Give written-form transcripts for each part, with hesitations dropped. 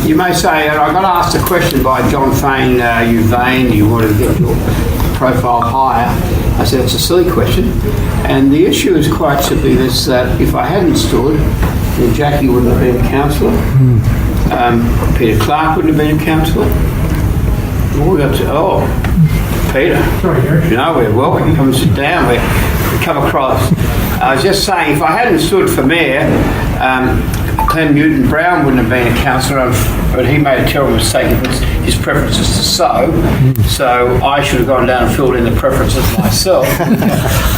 You may say, I got asked a question by John Fain, you vain, you want to get your profile higher. I said, it's a silly question. And the issue is quite simply this, that if I hadn't stood, then Jackie wouldn't have been a councillor. Peter Clark wouldn't have been a councillor. Peter, you know, we're welcome. Come and sit down. We come across. I was just saying, if I hadn't stood for mayor, Clem Newton-Brown wouldn't have been a councillor, but he made a terrible mistake of his preferences to sow. So I should have gone down and filled in the preferences myself.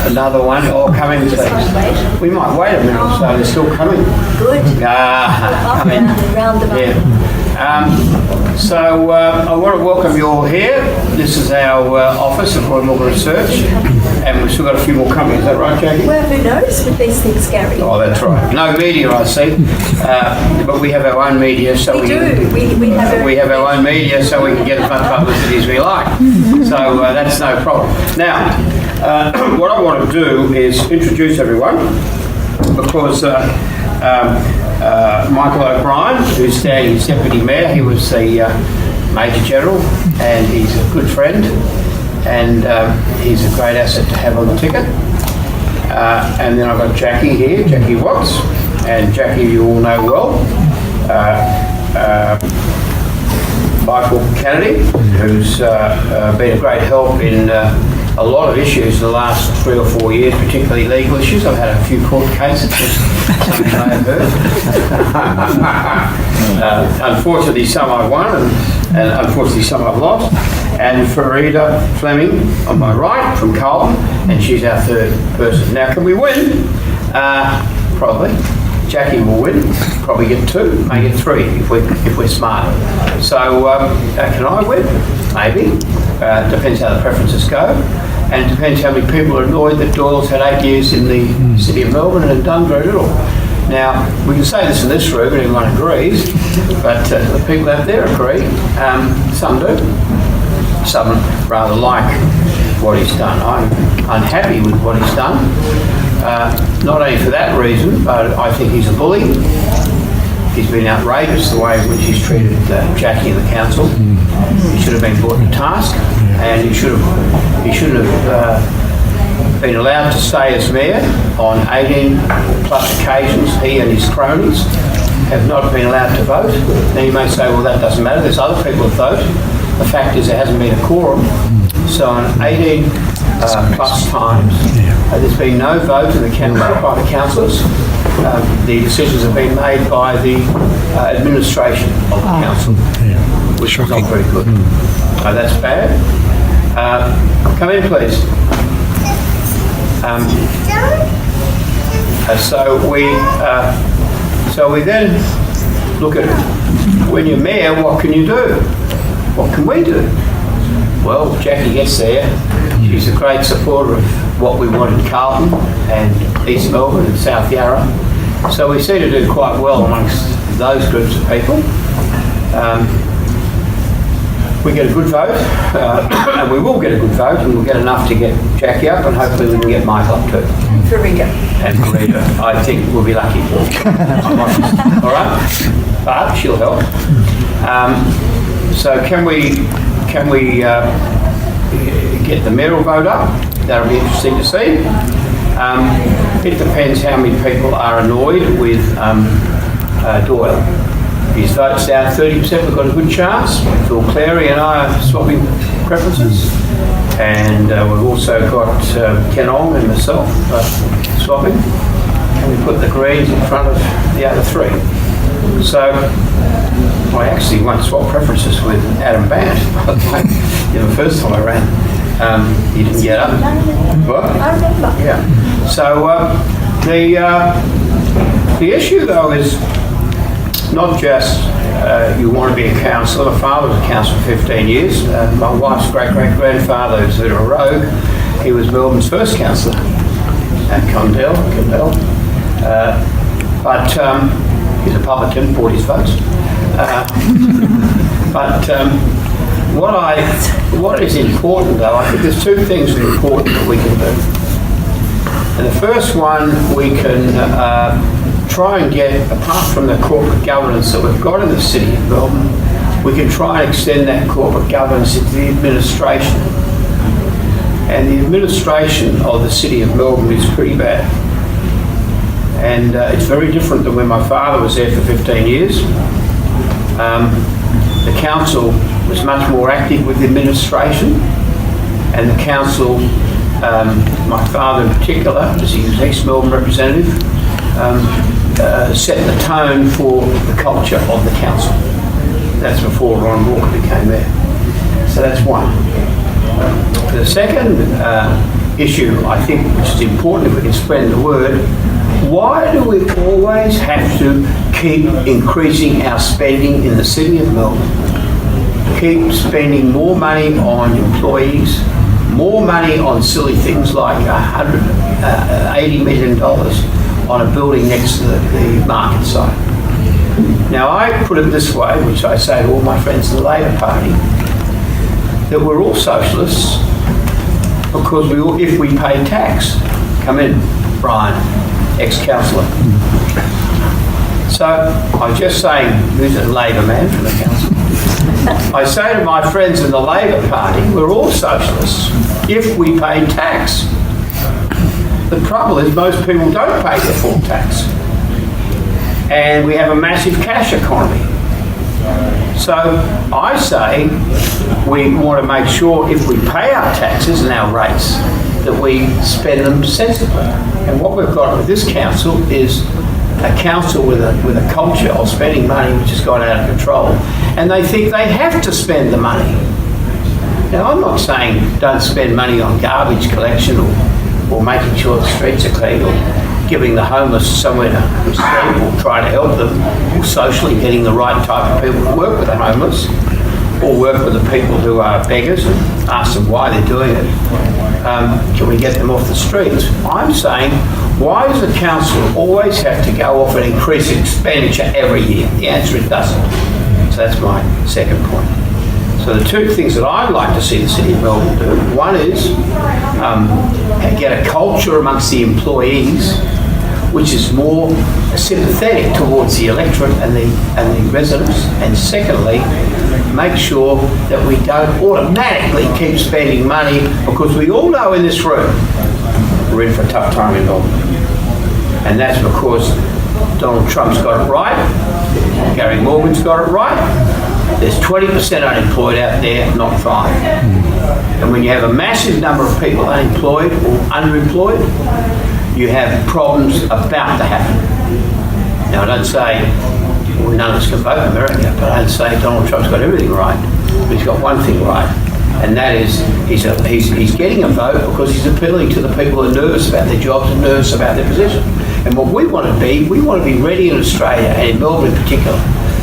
Another one, coming please. We might wait a minute or so, they're still coming. Good. Round them up. Yeah. So I want to welcome you all here. This is our office of Royal Melbourne Research, and we've still got a few more coming. Is that right, Jackie? Well, who knows with these things, Gary? Oh, that's right. No media, I see. But we have our own media, so we have our own media, so we can get as much publicity as we like. So that's no problem. Now, what I want to do is introduce everyone, because Michael O'Brien, who's standing as Deputy Mayor, he was the Major General, and he's a good friend, and he's a great asset to have on the ticket. And then I've got Jackie here, Jackie Watts, and Jackie you all know well. Michael Kennedy, who's been a great help in a lot of issues in the last 3 or 4 years, particularly legal issues. I've had a few court cases, as some of you may have heard. Unfortunately, some I've won, and unfortunately, some I've lost. And Farida Fleming on my right from Carlton, and she's our third person. Now, can we win? Probably. Jackie will win. Probably get 2, may get 3 if we're smart. So, can I win? Maybe. Depends how the preferences go, and it depends how many people are annoyed that Doyle's had 8 years in the city of Melbourne and done very little. Now, we can say this in this room and everyone agrees, but the people out there agree. Some do. Some rather like what he's done. I'm unhappy with what he's done, not only for that reason, but I think he's a bully. He's been outrageous the way in which he's treated Jackie and the council. He should have been brought to task, and he shouldn't have been allowed to stay as mayor on 18 plus occasions. He and his cronies have not been allowed to vote. Now you may say, well, that doesn't matter. There's other people that vote. The fact is there hasn't been a quorum. So on 18 plus times, there's been no vote in the council by the councillors. The decisions have been made by the administration of the council, which is not very good. So that's bad. Come in, please. So we then look at, when you're mayor, what can you do? What can we do? Well, Jackie gets there. She's a great supporter of what we want in Carlton and East Melbourne and South Yarra. So we seem to do quite well amongst those groups of people. We get a good vote, and we will get a good vote, and we'll get enough to get Jackie up, and hopefully we can get Michael up too. And Farida. And Farida, I think we'll be lucky. All right? But she'll help. So can we get the mayoral vote up? That'll be interesting to see. It depends how many people are annoyed with Doyle. His vote's down 30%, we've got a good chance. Phil Clary and I are swapping preferences. And we've also got Ken Ong and myself swapping. And we put the Greens in front of the other 3. So I actually won't swap preferences with Adam Bant. The first time I ran, he didn't get up. What? I remember. Yeah. So the issue though is not just you want to be a councillor. My father was a councillor for 15 years. My wife's great-great-grandfather, who's a bit of a rogue, he was Melbourne's first councillor at Condell. But he's a publican, bought his votes. What is important though, I think there's 2 things that are important that we can do. And the first one, we can try and get, apart from the corporate governance that we've got in the City of Melbourne, we can try and extend that corporate governance into the administration. And the administration of the City of Melbourne is pretty bad. And it's very different than when my father was there for 15 years. The council was much more active with the administration, and the council, my father in particular, as he was ex-Melbourne representative, set the tone for the culture of the council. That's before Ron Walker became mayor. So that's one. The second issue, I think, which is important if we can spread the word, why do we always have to keep increasing our spending in the City of Melbourne? Keep spending more money on employees, more money on silly things like $180 million on a building next to the market site. Now, I put it this way, which I say to all my friends in the Labor Party, that we're all socialists because if we pay tax. Come in, Brian, ex-councillor. So I'm just saying, who's a Labor man from the council? I say to my friends in the Labor Party, we're all socialists if we pay tax. The trouble is most people don't pay their full tax. And we have a massive cash economy. So I say we want to make sure if we pay our taxes and our rates that we spend them sensibly. And what we've got with this council is a council with a culture of spending money which has gone out of control. And they think they have to spend the money. Now, I'm not saying don't spend money on garbage collection or making sure the streets are clean or giving the homeless somewhere to sleep or trying to help them, or socially getting the right type of people to work with the homeless or work with the people who are beggars and ask them why they're doing it. Can we get them off the streets? I'm saying, why does the council always have to go off and increase expenditure every year? The answer is it doesn't. So that's my second point. So the two things that I'd like to see the City of Melbourne do, one is get a culture amongst the employees which is more sympathetic towards the electorate and the residents, and secondly, make sure that we don't automatically keep spending money, because we all know in this room we're in for a tough time in Melbourne. And that's because Donald Trump's got it right, Gary Morgan's got it right. There's 20% unemployed out there, not 5. And when you have a massive number of people unemployed or underemployed, you have problems about to happen. Now, I don't say, well, none of us can vote in America, but I don't say Donald Trump's got everything right. But he's got one thing right, and that is he's getting a vote because he's appealing to the people who are nervous about their jobs and nervous about their position. And what we want to be ready in Australia, and in Melbourne in particular,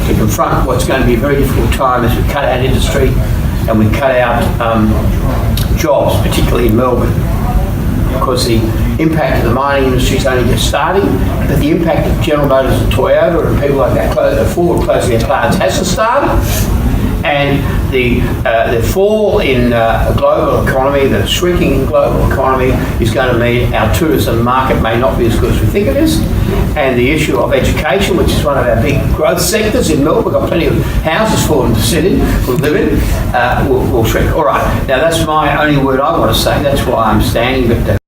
to confront what's going to be a very difficult time as we cut out industry and we cut out jobs, particularly in Melbourne, because the impact of the mining industry is only just starting, but the impact of General Motors and Toyota and people like that, Ford closing their plants hasn't started, and the fall in the global economy, the shrinking global economy is going to mean our tourism market may not be as good as we think it is, and the issue of education, which is one of our big growth sectors in Melbourne, we've got plenty of houses for them to sit in, to live in, will shrink. All right, now that's my only word I want to say, that's why I'm standing, but